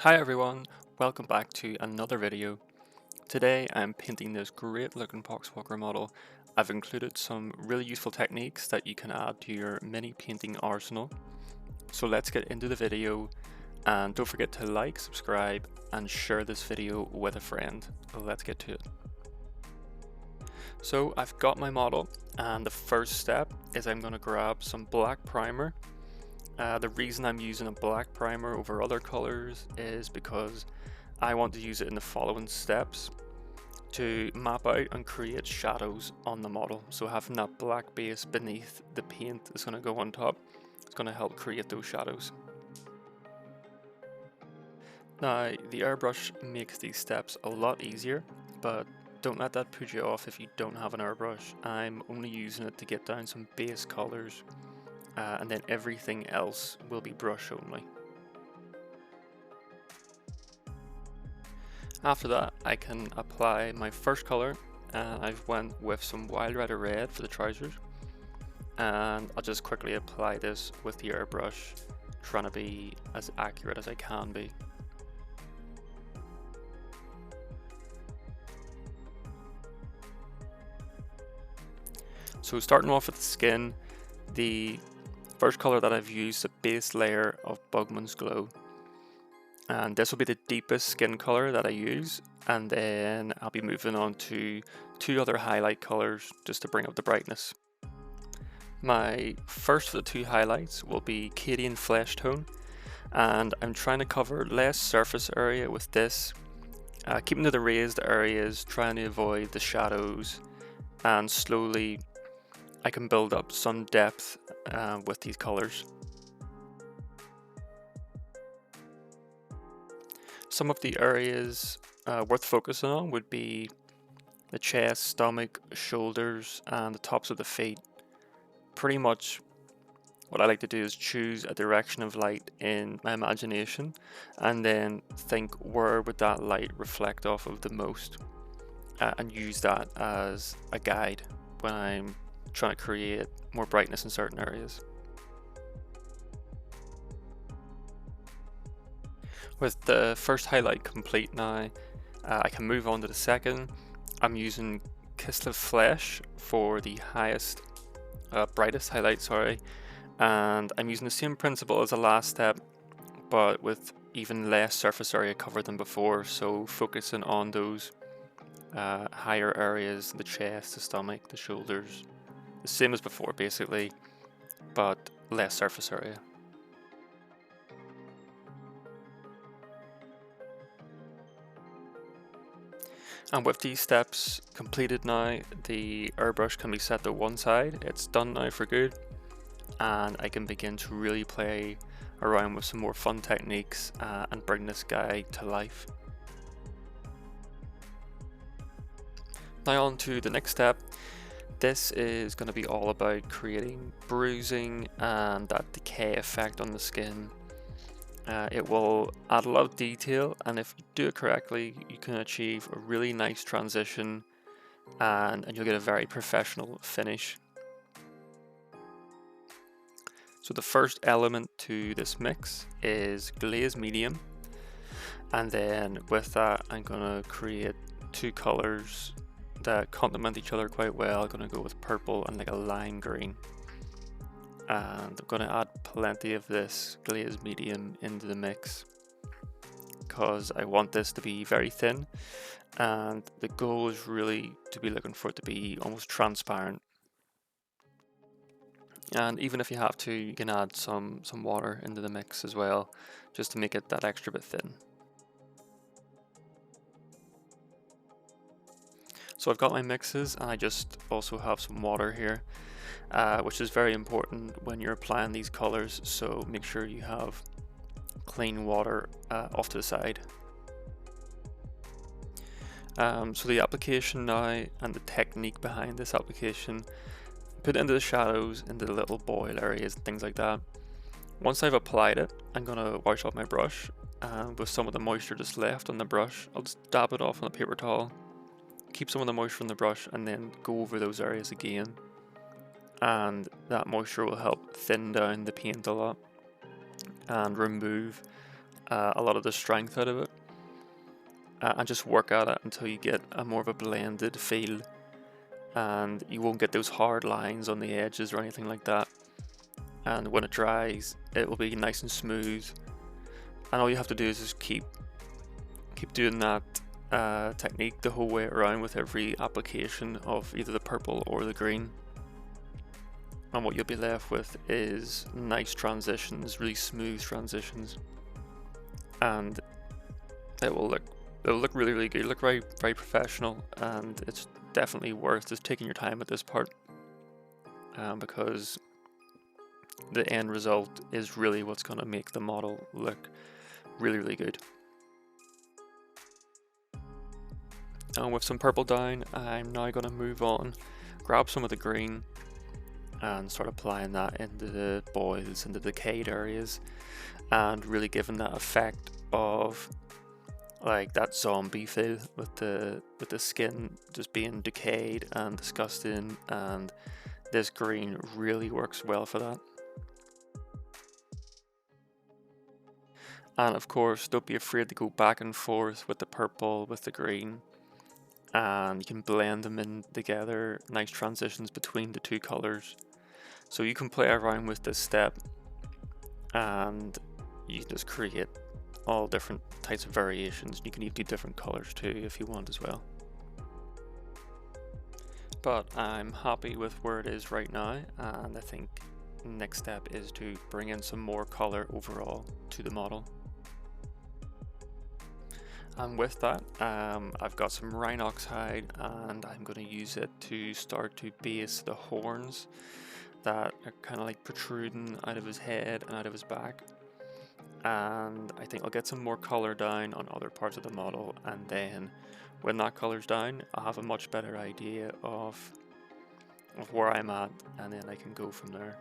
Hi everyone, welcome back to another video. Today I'm painting this great looking Poxwalker model. I've included some really useful techniques that you can add to your mini painting arsenal. So let's get into the video, and don't forget to like, subscribe and share this video with a friend. Let's get to it. So I've got my model, and the first step is I'm going to grab some black primer. The reason I'm using a black primer over other colors is because I want to use it in the following steps to map out and create shadows on the model. So having that black base beneath the paint is going to go on top. It's going to help create those shadows. Now the airbrush makes these steps a lot easier, but don't let that put you off if you don't have an airbrush. I'm only using it to get down some base colors. And then everything else will be brush only. After that, I can apply my first color, and I've went with some Wild Rider Red for the trousers, and I'll just quickly apply this with the airbrush, trying to be as accurate as I can be. So starting off with the skin, the first color that I've used is a base layer of Bugman's Glow, and this will be the deepest skin color that I use, and then I'll be moving on to two other highlight colors just to bring up the brightness. My first of the two highlights will be Cadian Fleshtone, and I'm trying to cover less surface area with this, keeping to the raised areas, trying to avoid the shadows, and slowly I can build up some depth with these colors. Some of the areas worth focusing on would be the chest, stomach, shoulders, and the tops of the feet. Pretty much what I like to do is choose a direction of light in my imagination and then think where would that light reflect off of the most, and use that as a guide when I'm trying to create more brightness in certain areas. With the first highlight complete now, I can move on to the second. I'm using Kislev Flesh for the brightest highlight, sorry, and I'm using the same principle as the last step, but with even less surface area covered than before, so focusing on those higher areas, the chest, the stomach, the shoulders, the same as before basically, but less surface area. And with these steps completed now, the airbrush can be set to one side. It's done now for good, and I can begin to really play around with some more fun techniques and bring this guy to life. Now on to the next step. This is going to be all about creating bruising and that decay effect on the skin. It will add a lot of detail, and if you do it correctly, you can achieve a really nice transition and you'll get a very professional finish. So the first element to this mix is Glaze Medium, and then with that I'm going to create two colors that complement each other quite well. I'm going to go with purple and like a lime green. And I'm going to add plenty of this Glaze Medium into the mix because I want this to be very thin, and the goal is really to be looking for it to be almost transparent. And even if you have to, you can add some water into the mix as well, just to make it that extra bit thin. So I've got my mixes, and I just also have some water here. Which is very important when you're applying these colors, so make sure you have clean water off to the side. So the application now and the technique behind this application, put it into the shadows, into the little boil areas and things like that. Once I've applied it, I'm going to wash off my brush, and with some of the moisture just left on the brush, I'll just dab it off on a paper towel, keep some of the moisture on the brush, and then go over those areas again. And that moisture will help thin down the paint a lot and remove a lot of the strength out of it, and just work at it until you get a more of a blended feel, and you won't get those hard lines on the edges or anything like that. And when it dries, it will be nice and smooth, and all you have to do is just keep doing that technique the whole way around with every application of either the purple or the green. And what you'll be left with is nice transitions, really smooth transitions, and it will look really, really good. It'll look very, very professional, and it's definitely worth just taking your time at this part, because the end result is really what's going to make the model look really, really good. And with some purple down, I'm now going to move on, grab some of the green, and start applying that into the boils, into the decayed areas, and really giving that effect of like that zombie feel with the skin just being decayed and disgusting, and this green really works well for that. And of course, don't be afraid to go back and forth with the purple, with the green, and you can blend them in together, nice transitions between the two colors. So you can play around with this step, and you can just create all different types of variations. You can even do different colors too if you want as well. But I'm happy with where it is right now, and I think the next step is to bring in some more color overall to the model. And with that, I've got some Rhinox hide, and I'm going to use it to start to base the horns that are kind of like protruding out of his head and out of his back. And I think I'll get some more color down on other parts of the model, and then when that color's down, I'll have a much better idea of where I'm at, and then I can go from there.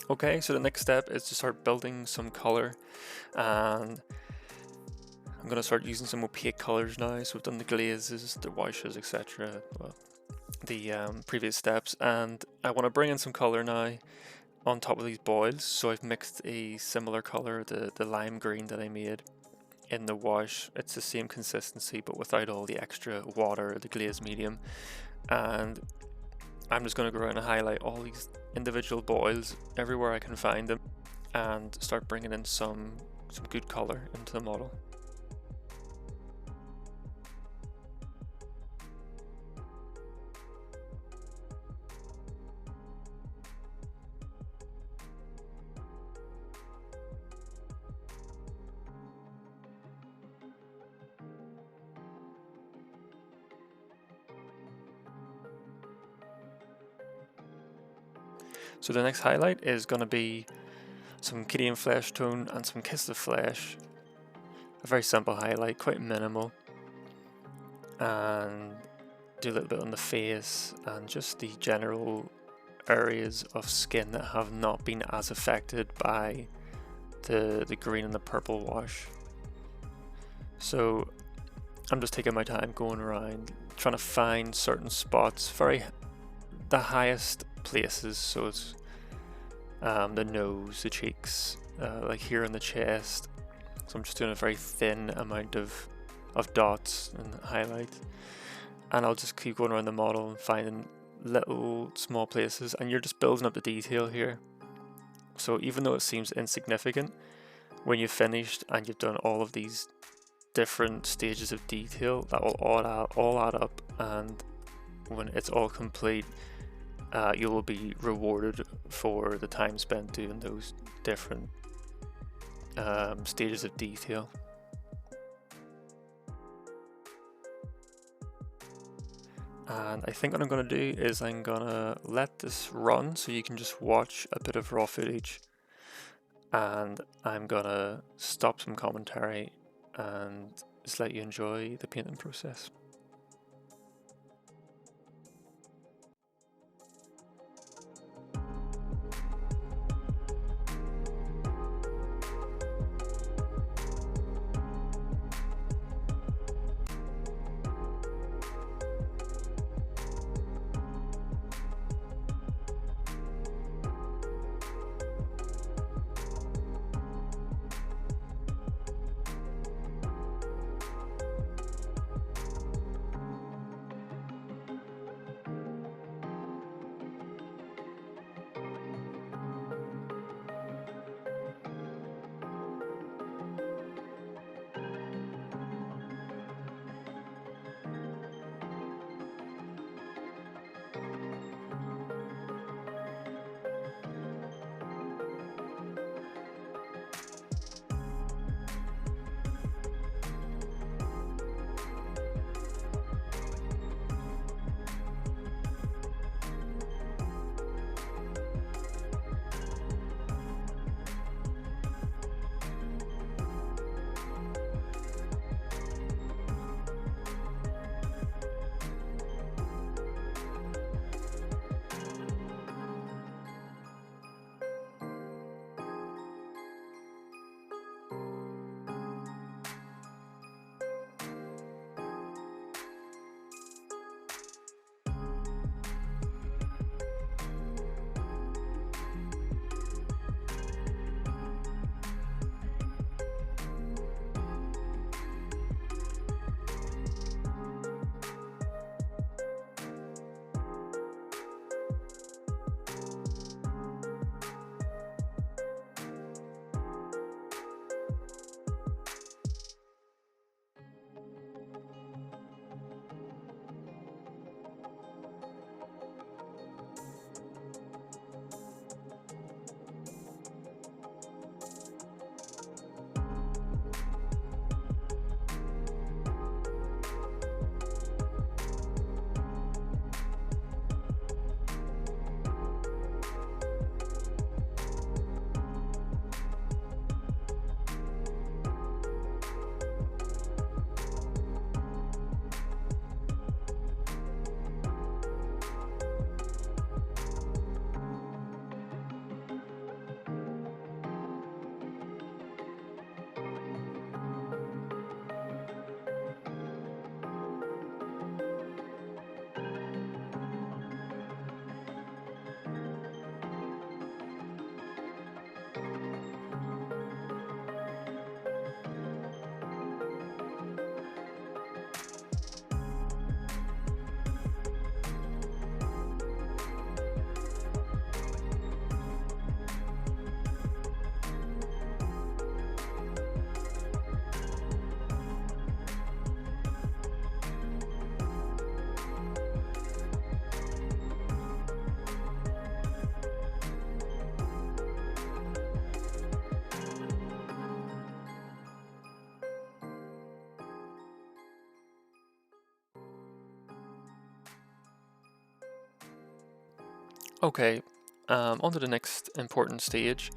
Okay, so the next step is to start building some color, and I'm going to start using some opaque colors now. So we've done the glazes, the washes, etc. Well, the previous steps, and I want to bring in some color now on top of these boils. So I've mixed a similar color, the lime green that I made in the wash. It's the same consistency but without all the extra water, the Glaze Medium, and I'm just going to go around and highlight all these individual boils everywhere I can find them, and start bringing in some good color into the model. So the next highlight is going to be some Cadian Fleshtone and some Kiss of Flesh. A very simple highlight, quite minimal. And do a little bit on the face and just the general areas of skin that have not been as affected by the green and the purple wash. So I'm just taking my time going around, trying to find certain spots, the highest places. So it's the nose, the cheeks, like here in the chest. So I'm just doing a very thin amount of dots and highlight, and I'll just keep going around the model and finding little small places, and you're just building up the detail here. So even though it seems insignificant, when you've finished and you've done all of these different stages of detail that will all add up, and when it's all complete, you will be rewarded for the time spent doing those different stages of detail. And I think what I'm going to do is I'm going to let this run so you can just watch a bit of raw footage, and I'm going to stop some commentary and just let you enjoy the painting process. Okay, on to the next important stage,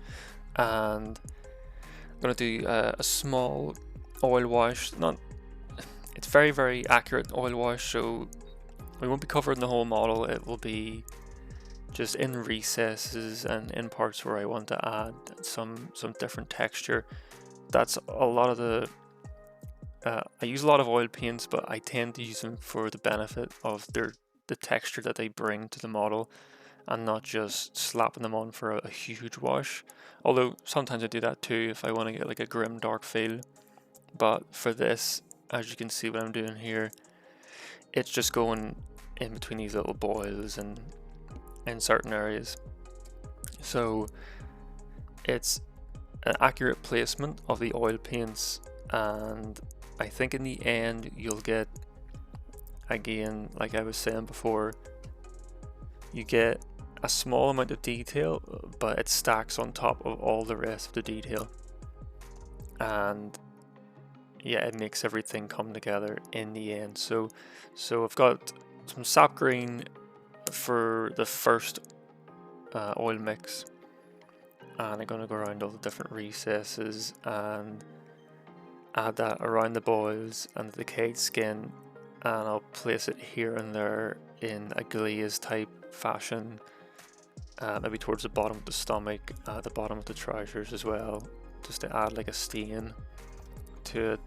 and I'm going to do a small oil wash. It's very accurate oil wash, so we won't be covering the whole model. It will be just in recesses and in parts where I want to add some different texture. That's a lot of the I use a lot of oil paints, but I tend to use them for the benefit of the texture that they bring to the model, and not just slapping them on for a huge wash. Although sometimes I do that too if I want to get like a grim dark feel. But for this, as you can see what I'm doing here, it's just going in between these little boils and in certain areas. So it's an accurate placement of the oil paints, and I think in the end you'll get, again, like I was saying before, you get a small amount of detail, but it stacks on top of all the rest of the detail, and yeah, it makes everything come together in the end. So I've got some sap green for the first oil mix, and I'm going to go around all the different recesses and add that around the boils and the decayed skin, and I'll place it here and there in a glaze type fashion, maybe towards the bottom of the stomach, at the bottom of the trousers as well, just to add like a stain to it.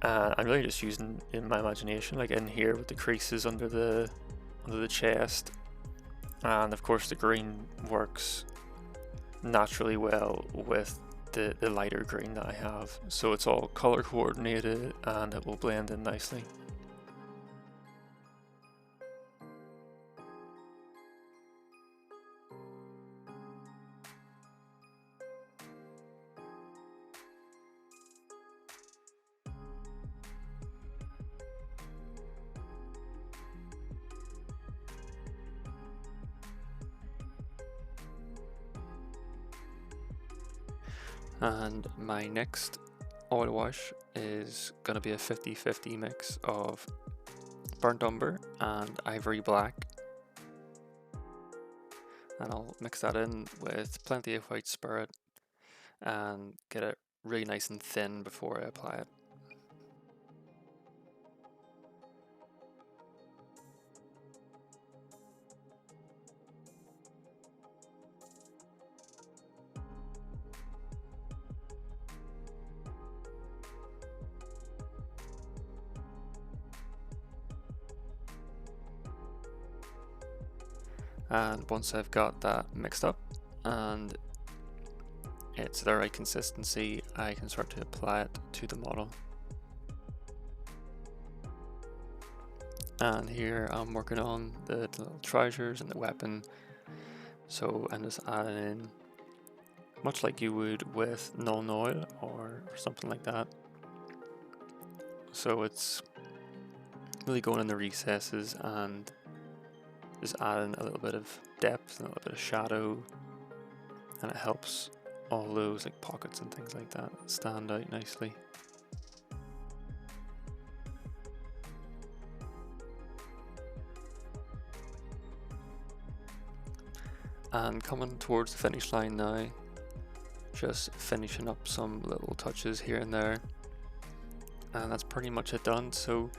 I'm really just using in my imagination, like in here with the creases under the chest, and of course the green works naturally well with the lighter green that I have, so it's all color coordinated and it will blend in nicely. And my next oil wash is going to be a 50-50 mix of burnt umber and ivory black. And I'll mix that in with plenty of white spirit and get it really nice and thin before I apply it. And once I've got that mixed up and it's the right consistency, I can start to apply it to the model. And here I'm working on the little trousers and the weapon, so I'm just adding in, much like you would with Nuln Oil or something like that. So it's really going in the recesses and just adding a little bit of depth and a little bit of shadow, and it helps all those like pockets and things like that stand out nicely. And coming towards the finish line now, just finishing up some little touches here and there, and that's pretty much it done. So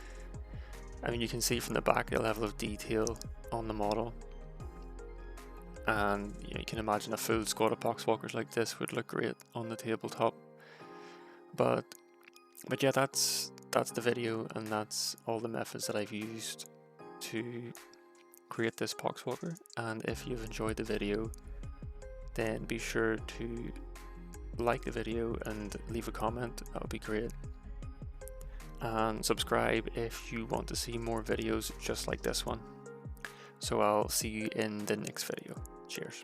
I mean, you can see from the back the level of detail on the model, and you can imagine a full squad of Poxwalkers like this would look great on the tabletop. But yeah, that's the video, and that's all the methods that I've used to create this Poxwalker. And if you've enjoyed the video, then be sure to like the video and leave a comment. That would be great. And subscribe if you want to see more videos just like this one. So I'll see you in the next video. Cheers.